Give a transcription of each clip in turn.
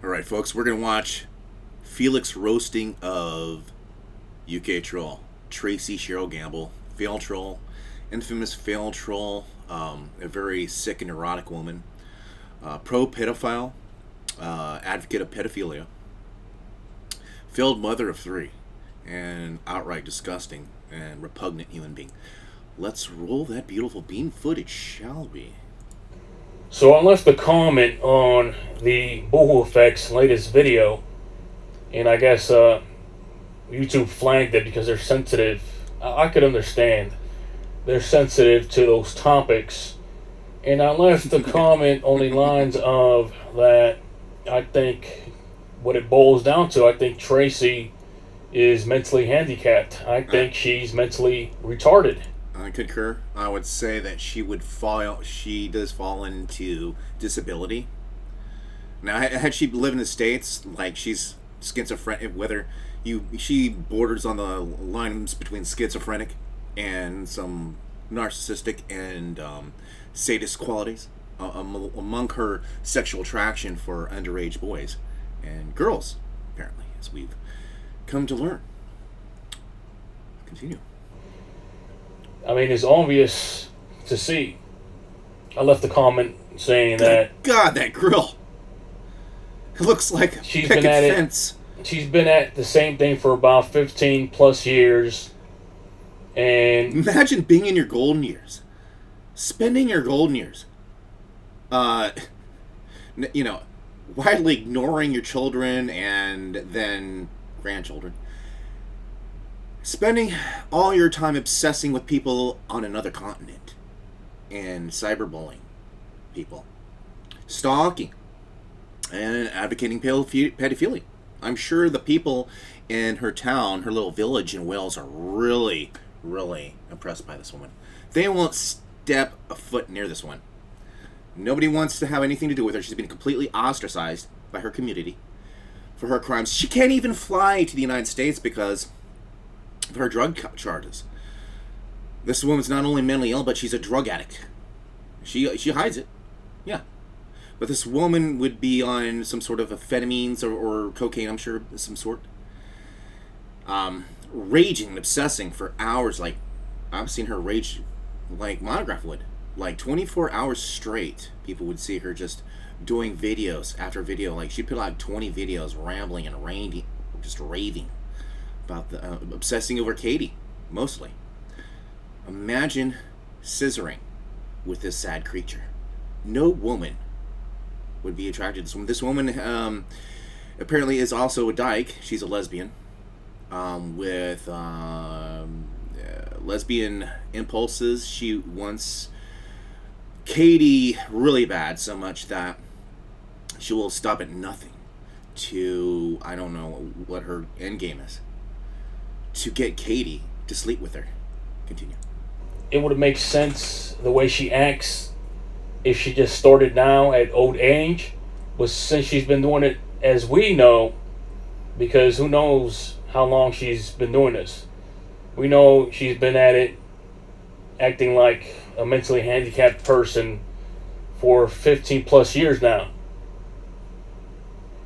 Alright, folks, we're going to watch Felix roasting of UK troll. Tracy Cheryl Gamble, fail troll, infamous fail troll, a very sick and neurotic woman, pro pedophile, advocate of pedophilia, failed mother of three, and outright disgusting and repugnant human being. Let's roll that beautiful bean footage, shall we? So I left a comment on the Boohoo Effect's latest video, and I guess YouTube flagged it because they're sensitive. I could understand. They're sensitive to those topics. And I left the comment on the lines of that I think what it boils down to, I think Tracy is mentally handicapped. I think she's mentally retarded. I concur. I would say that she does fall into disability. Now, had she lived in the States, like she's schizophrenic, she borders on the lines between schizophrenic and some narcissistic and sadist qualities among her sexual attraction for underage boys and girls, apparently, as we've come to learn. Continue. I mean, it's obvious to see. I left a comment saying that... God, that grill! It looks like a picket fence. She's been at the same thing for about 15 plus years. And... Imagine being in your golden years. Spending your golden years. Widely ignoring your children and then grandchildren. Spending all your time obsessing with people on another continent and cyberbullying people, stalking, and advocating pedophilia. I'm sure the people in her town, her little village in Wales, are really, really impressed by this woman. They won't step a foot near this one. Nobody wants to have anything to do with her. She's been completely ostracized by her community for her crimes. She can't even fly to the United States because of her drug charges. This woman's not only mentally ill, but she's a drug addict. She hides it. Yeah. But this woman would be on some sort of amphetamines or cocaine, I'm sure, of some sort. Raging and obsessing for hours. Like, I've seen her rage like Monograph would. Like, 24 hours straight, people would see her just doing videos after video. Like, she'd put out 20 videos rambling and just raving about obsessing over Katie, mostly. Imagine scissoring with this sad creature. No woman would be attracted to this woman. This woman apparently is also a dyke. She's a lesbian with lesbian impulses. She wants Katie really bad, so much that she will stop at nothing to, I don't know what her end game is, to get Katie to sleep with her. Continue. It would make sense the way she acts if she just started now at old age. But since she's been doing it, as we know, because who knows how long she's been doing this. We know she's been at it acting like a mentally handicapped person for 15 plus years now.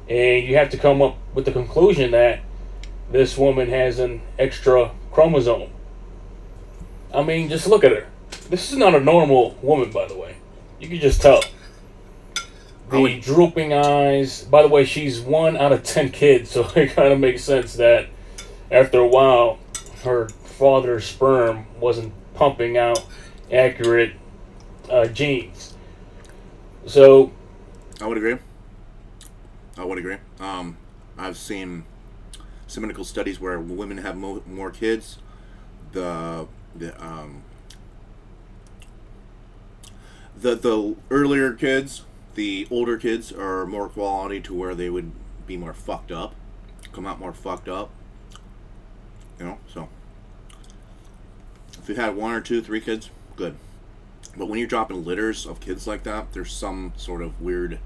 And you have to come up with the conclusion that this woman has an extra chromosome. I mean, just look at her. This is not a normal woman, by the way. You can just tell. The drooping eyes. By the way, she's 1 out of 10 kids, so it kind of makes sense that after a while, her father's sperm wasn't pumping out accurate genes. So, I would agree. I've seen some medical studies where women have more kids. The earlier kids, the older kids, are more quality to where they would be more fucked up, come out more fucked up. So if you had 1 or 2, 3 kids, good. But when you're dropping litters of kids like that, there's some sort of weird.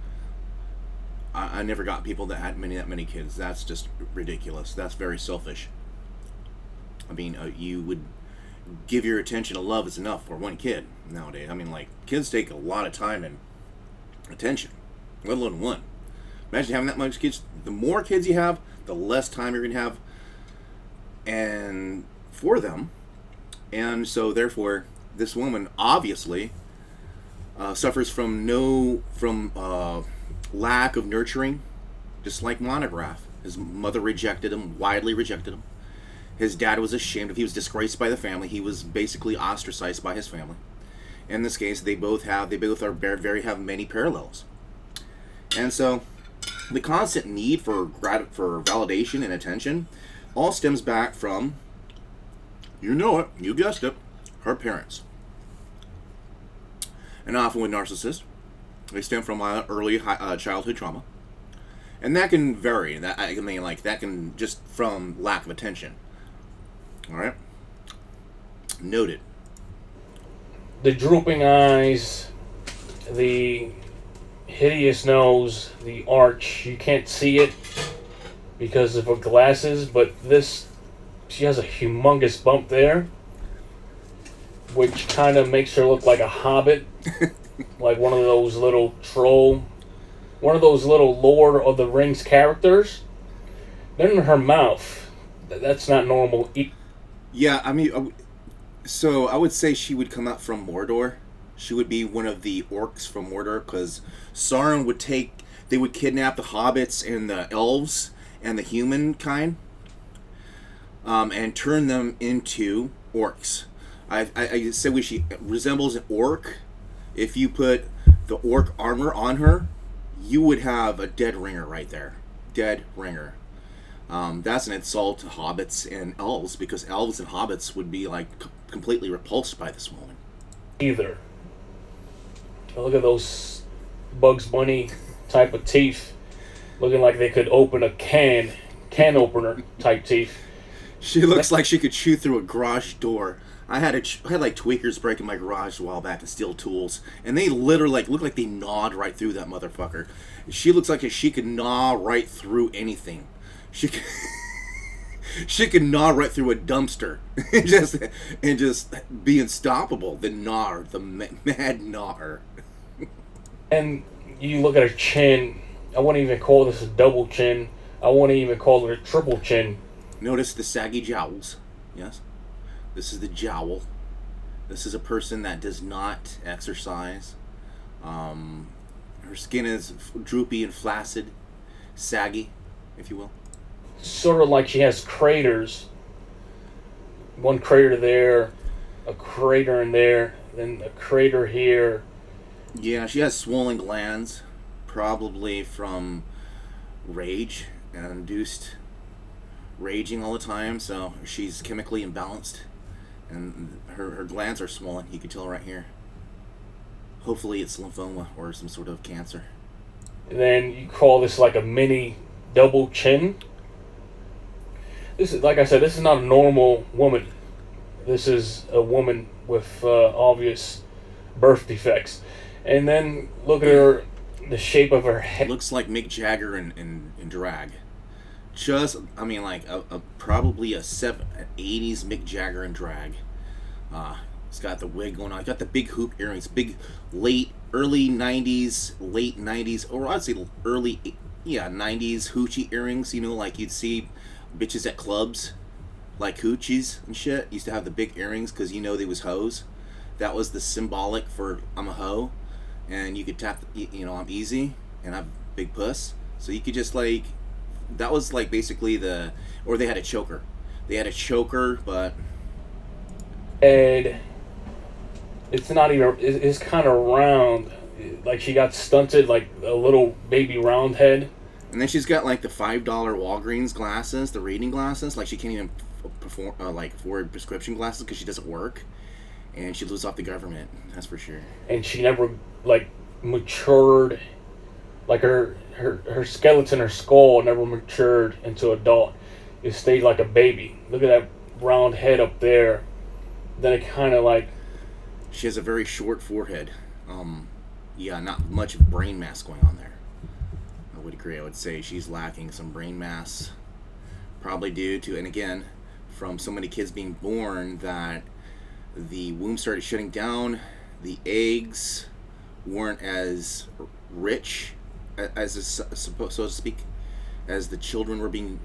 I never got people that had that many kids. That's just ridiculous. That's very selfish. I mean, you would give your attention and love is enough for 1 kid nowadays. I mean, like, kids take a lot of time and attention, let alone 1. Imagine having that much kids. The more kids you have, the less time you're going to have and for them. And so, therefore, this woman obviously suffers from lack of nurturing, just like Monograph. His mother rejected him, widely rejected him. His dad was ashamed of. He was disgraced by the family. He was basically ostracized by his family. In this case, they both have many parallels. And so, the constant need for validation and attention all stems back from, you know it, you guessed it, her parents. And often with narcissists, they stem from early childhood trauma. And that can vary. That can just from lack of attention. All right? Noted. The drooping eyes, the hideous nose, the arch, you can't see it because of her glasses, but she has a humongous bump there, which kind of makes her look like a hobbit, like one of those little Lord of the Rings characters. Then in her mouth, that's not normal. Yeah, I mean, so I would say she would come out from Mordor. She would be one of the orcs from Mordor, because Sauron would kidnap the hobbits and the elves and the humankind, and turn them into orcs. I say she resembles an orc. If you put the orc armor on her, you would have a dead ringer right there. Dead ringer. That's an insult to hobbits and elves, because elves and hobbits would be like completely repulsed by this woman. Either. Look at those Bugs Bunny type of teeth, looking like they could open a can opener type teeth. She looks like she could chew through a garage door. I had like tweakers break in my garage a while back and steal tools, and they literally look like they gnawed right through that motherfucker. She looks like she could gnaw right through anything. She could gnaw right through a dumpster and just be unstoppable. The gnawer, the mad gnawer. And you look at her chin. I wouldn't even call this a double chin. I wouldn't even call it a triple chin. Notice the saggy jowls. Yes. This is the jowl. This is a person that does not exercise. Her skin is droopy and flaccid, saggy, if you will. Sort of like she has craters. One crater there, a crater in there, then a crater here. Yeah, she has swollen glands, probably from rage and induced raging all the time, so she's chemically imbalanced. And her glands are swollen. You can tell right here. Hopefully it's lymphoma or some sort of cancer. And then you call this like a mini double chin. This is, like I said, this is not a normal woman. This is a woman with obvious birth defects. And then look at her, the shape of her head. Looks like Mick Jagger in drag. Just, I mean, like probably an 80s Mick Jagger in drag. It's got the wig going on. It's got the big hoop earrings, big early 90s, or I'd say 90s hoochie earrings. You know, like you'd see bitches at clubs, like hoochies and shit. Used to have the big earrings because they was hoes. That was the symbolic for I'm a hoe, and you could tap. I'm easy and I'm big puss. So you could just like. That was like basically or they had a choker. They had a choker, but head. It's not even. It's kind of round, like she got stunted, like a little baby round head. And then she's got like the $5 Walgreens glasses, the reading glasses. Like she can't even afford prescription glasses because she doesn't work, and she lives off the government. That's for sure. And she never matured. Like her skeleton, her skull never matured into adult. It stayed like a baby. Look at that round head up there. Then it kind of like. She has a very short forehead. Not much brain mass going on there. I would agree. I would say she's lacking some brain mass. Probably due to, and again, from so many kids being born that the womb started shutting down. The eggs weren't as rich as so to speak, as the children were being,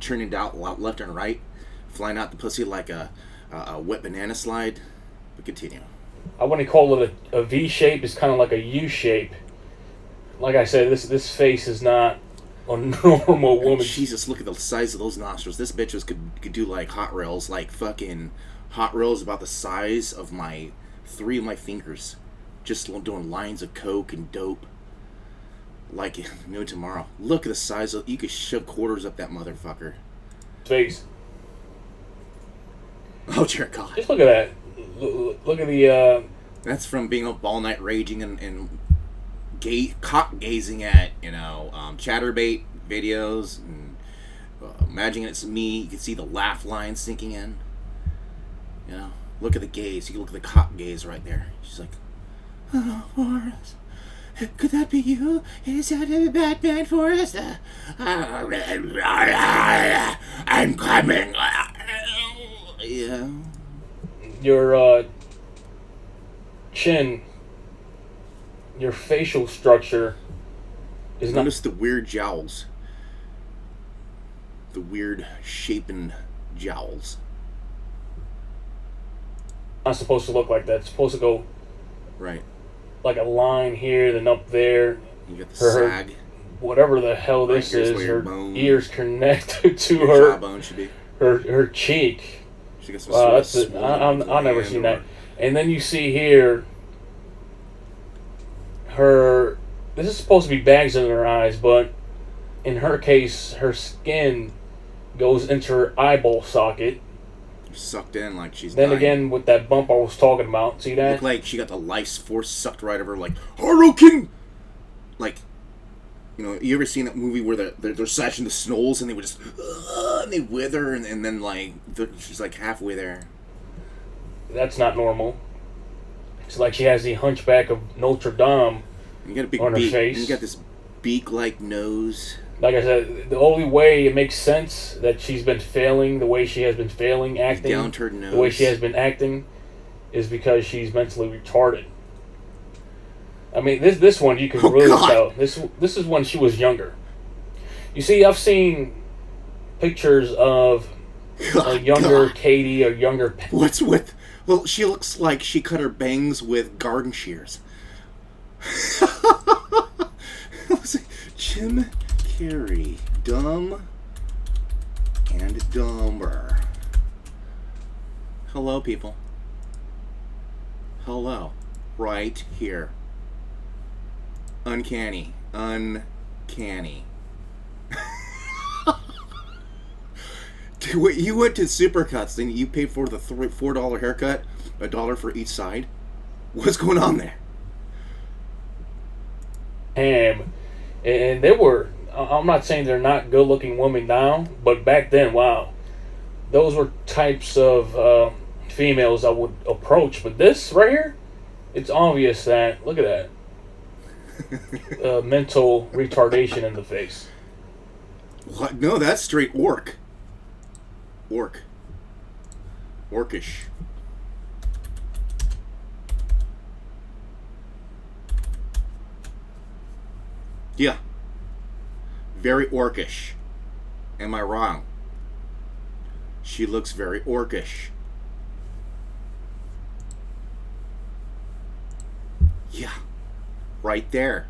churning out left and right, flying out the pussy like a wet banana slide. But continue. I wouldn't call it a V shape. It's kind of like a U shape. Like I said, this face is not a normal woman. Jesus, look at the size of those nostrils. This bitch could do like hot rails, like fucking hot rails about the size of three of my fingers, just doing lines of coke and dope. Like no tomorrow. Look at the size of. You could shove quarters up that motherfucker. Face. Oh dear God! Just look at that. Look at the. That's from being up all night raging and cock gazing at chatterbait videos and imagining it's me. You can see the laugh line sinking in. Look at the gaze. You can look at the cock gaze right there. She's like, "Oh, Forrest, could that be you? Is that a Batman, Forrest? I'm coming." Yeah. Your chin, your facial structure is not. Notice the weird jowls. The weird shapen jowls. Not supposed to look like that. It's supposed to go right, like a line here, then up there. You got the sag. Whatever the hell this right, is, her bone. ears connected to your her jawbone should be. her cheek. She got some Wow, sort of I've never seen that. And then you see here, her. This is supposed to be bags in her eyes, but in her case, her skin goes into her eyeball socket. Sucked in like she's. Then dying. again, with that bump I was talking about, see that? Look like she got the life force sucked right over her, like Harukin. Like, you ever seen that movie where they're slashing the snolls and they would just and they wither and then like she's like halfway there. That's not normal. It's like she has the hunchback of Notre Dame You got a big on her beak. face. You got this beak-like nose. Like I said, the only way it makes sense that she's been failing the way she has been failing acting, Down-turned nose. the way she has been acting, is because she's mentally retarded. I mean, this one you can really tell. This is when she was younger. You see, I've seen pictures of a younger Katie or younger. What's with? Well, she looks like she cut her bangs with garden shears. Jim Carrey, Dumb and Dumber. Hello, people. Hello, right here. Uncanny. Dude, you went to Supercuts and you paid for the $4 haircut, $1 for each side. What's going on there? And they were. I'm not saying they're not good-looking women now, but back then, wow, those were types of females I would approach. But this right here, it's obvious that look at that. Mental retardation in the face. What? No, that's straight orc. Orcish. Yeah. Very orcish. Am I wrong? She looks very orcish. Yeah. Right there.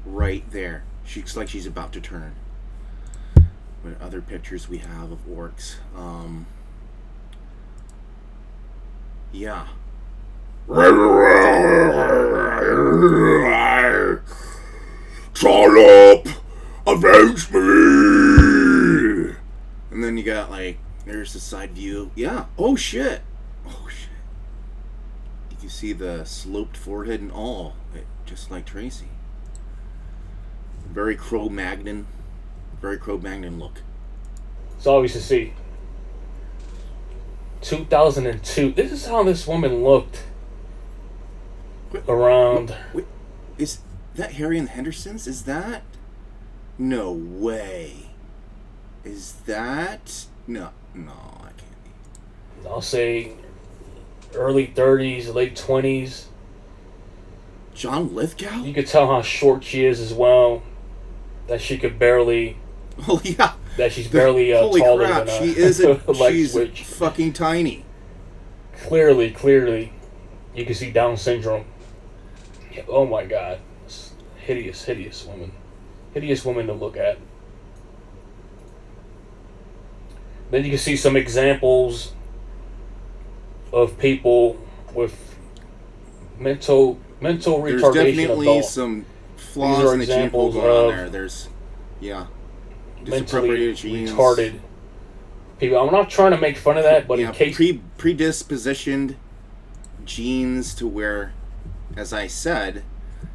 Right there. She looks like she's about to turn. What other pictures we have of orcs? Yeah. Trollop! Avenge me! And then you got like, there's the side view. Yeah. Oh shit. Oh shit. You can see the sloped forehead and all. Just like Tracy. Very Cro-Magnon look. It's obvious to see. 2002. This is how this woman looked around. Wait, is that Harry and the Hendersons? Is that? No way. Is that? No, I can't be. I'll say early 30s, late 20s. John Lithgow? You could tell how short she is as well. That she could barely. Oh yeah. That she's barely holy taller crap! than She isn't. leg She's switch. fucking tiny. Clearly, you can see Down syndrome. Oh my God, hideous woman, hideous woman to look at. Then you can see some examples of people with mental There's retardation. definitely Adult. some These flaws are in the gene pool examples going on of there. There's, yeah, mentally disappropriated genes. retarded people. I'm not trying to make fun of that, but Yeah, in case predispositioned genes to where, as I said,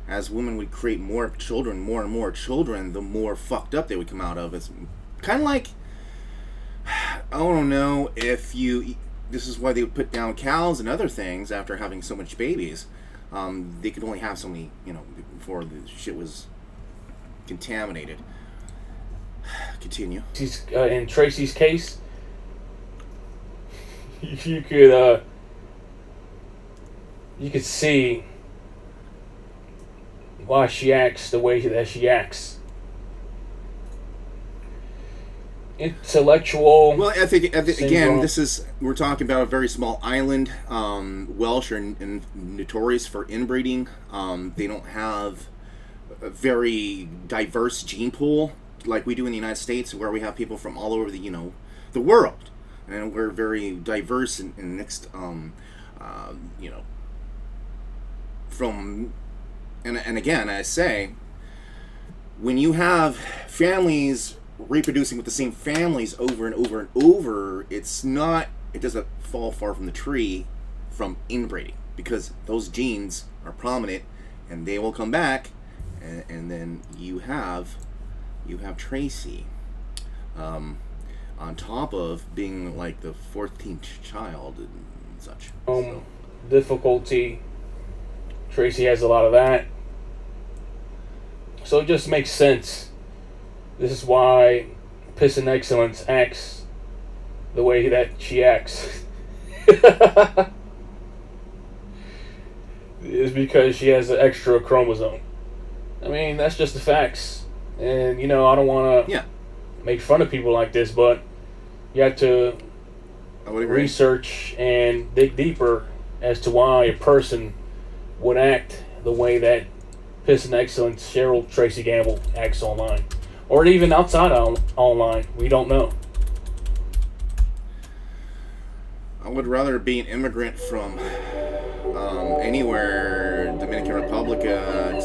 as women would create more and more children, the more fucked up they would come out of. It's kind of like, I don't know if you. This is why they would put down cows and other things after having so much babies. They could only have so many, before the shit was contaminated. Continue. in Tracy's case, you could see why she acts the way that she acts. Intellectual. Well, I think again, syndrome. we're talking about a very small island. Welsh are notorious for inbreeding. They don't have a very diverse gene pool like we do in the United States, where we have people from all over the world, and we're very diverse and mixed. From and again, I say, when you have families reproducing with the same families over and over and over, it doesn't fall far from the tree from inbreeding, because those genes are prominent and they will come back, and then you have Tracy, on top of being like the 14th child and such. Difficulty. Tracy has a lot of that, so it just makes sense. This is why Pissin Excellence acts the way that she acts. Is because she has an extra chromosome. I mean, that's just the facts. And, I don't want to make fun of people like this, but you have to research and dig deeper as to why a person would act the way that Pissin Excellence Cheryl Tracy Gamble acts online. Or even outside online. We don't know. I would rather be an immigrant from anywhere, Dominican Republica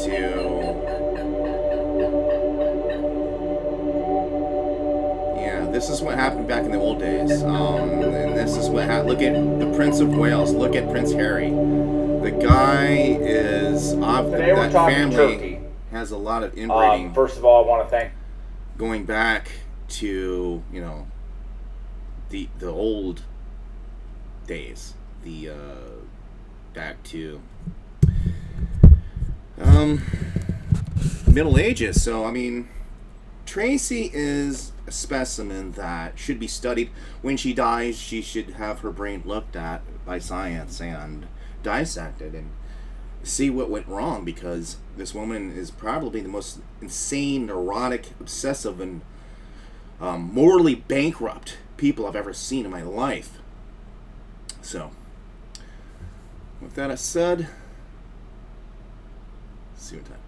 this is what happened back in the old days. And this is what happened. Look at the Prince of Wales. Look at Prince Harry. The guy is that family Turkey. Has a lot of inbreeding. First of all, I want to thank. Going back to the old days, back to Middle Ages. So I mean, Tracy is a specimen that should be studied. When she dies, she should have her brain looked at by science and dissected and see what went wrong, because this woman is probably the most insane, neurotic, obsessive, and morally bankrupt people I've ever seen in my life. So, with that said, see you in time.